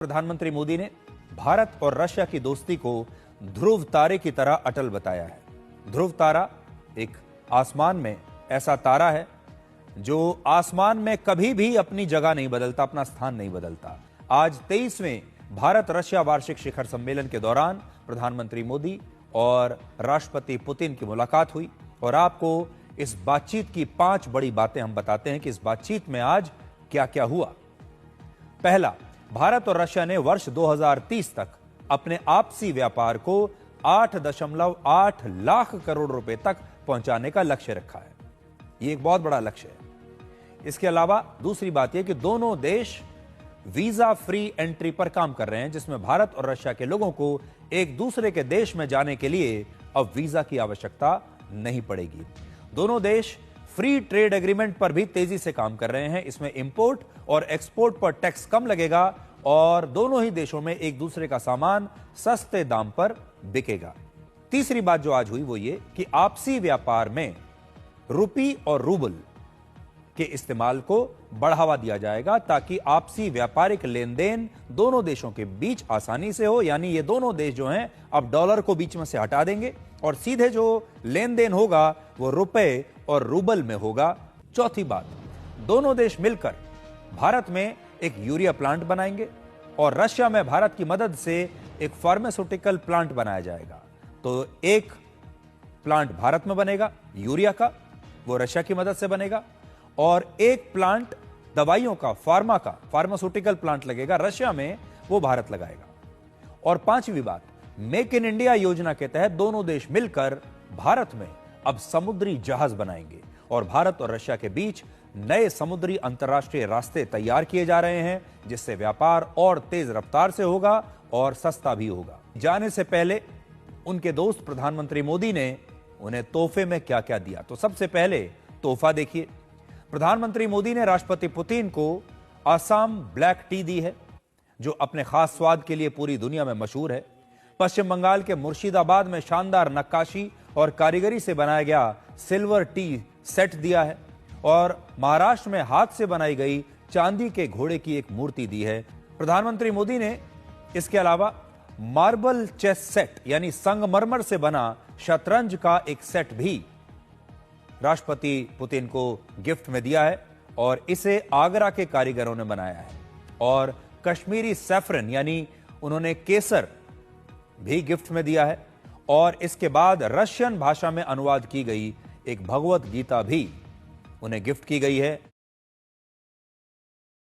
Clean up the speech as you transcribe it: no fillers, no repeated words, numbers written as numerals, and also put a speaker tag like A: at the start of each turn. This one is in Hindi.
A: प्रधानमंत्री मोदी ने भारत और रशिया की दोस्ती को ध्रुव तारे की तरह अटल बताया है। ध्रुव तारा एक आसमान में ऐसा तारा है जो आसमान में कभी भी अपनी जगह नहीं बदलता, अपना स्थान नहीं बदलता। आज 23वें भारत रशिया वार्षिक शिखर सम्मेलन के दौरान प्रधानमंत्री मोदी और राष्ट्रपति पुतिन की मुलाकात हुई और आपको इस बातचीत की 5 बड़ी बातें हम बताते हैं कि इस बातचीत में आज क्या क्या हुआ। पहला, भारत और रशिया ने वर्ष 2030 तक अपने आपसी व्यापार को 8.8 लाख करोड़ रुपए तक पहुंचाने का लक्ष्य रखा है। यह एक बहुत बड़ा लक्ष्य है। इसके अलावा दूसरी बात यह कि दोनों देश वीजा फ्री एंट्री पर काम कर रहे हैं, जिसमें भारत और रशिया के लोगों को एक दूसरे के देश में जाने के लिए अब वीजा की आवश्यकता नहीं पड़ेगी। दोनों देश फ्री ट्रेड एग्रीमेंट पर भी तेजी से काम कर रहे हैं। इसमें इंपोर्ट और एक्सपोर्ट पर टैक्स कम लगेगा और दोनों ही देशों में एक दूसरे का सामान सस्ते दाम पर बिकेगा। तीसरी बात जो आज हुई वो ये कि आपसी व्यापार में रुपी और रूबल के इस्तेमाल को बढ़ावा दिया जाएगा ताकि आपसी व्यापारिक लेन देन दोनों देशों के बीच आसानी से हो। यानी ये दोनों देश जो हैं अब डॉलर को बीच में से हटा देंगे और सीधे जो लेन देन होगा वो रुपए और रूबल में होगा। चौथी बात, दोनों देश मिलकर भारत में एक यूरिया प्लांट बनाएंगे और रशिया में भारत की मदद से एक फार्मास्यूटिकल प्लांट बनाया जाएगा। तो एक प्लांट भारत में बनेगा यूरिया का, वो रशिया की मदद से बनेगा, और एक प्लांट दवाइयों का, फार्मास्यूटिकल प्लांट लगेगा रशिया में, वो भारत लगाएगा। और पांचवी बात, मेक इन इंडिया योजना के तहत दोनों देश मिलकर भारत में अब समुद्री जहाज बनाएंगे और भारत और रशिया के बीच नए समुद्री अंतर्राष्ट्रीय रास्ते तैयार किए जा रहे हैं, जिससे व्यापार और तेज रफ्तार से होगा और सस्ता भी होगा। जाने से पहले उनके दोस्त प्रधानमंत्री मोदी ने उन्हें तोहफे में क्या क्या दिया, तो सबसे पहले तोहफा देखिए। प्रधानमंत्री मोदी ने राष्ट्रपति पुतिन को असम ब्लैक टी दी है, जो अपने खास स्वाद के लिए पूरी दुनिया में मशहूर है। पश्चिम बंगाल के मुर्शिदाबाद में शानदार नक्काशी और कारीगरी से बनाया गया सिल्वर टी सेट दिया है और महाराष्ट्र में हाथ से बनाई गई चांदी के घोड़े की एक मूर्ति दी है। प्रधानमंत्री मोदी ने इसके अलावा मार्बल चेस सेट यानी संगमरमर से बना शतरंज का एक सेट भी राष्ट्रपति पुतिन को गिफ्ट में दिया है और इसे आगरा के कारीगरों ने बनाया है। और कश्मीरी सैफरन यानी उन्होंने केसर भी गिफ्ट में दिया है और इसके बाद रशियन भाषा में अनुवाद की गई एक भगवत गीता भी उन्हें गिफ्ट की गई है।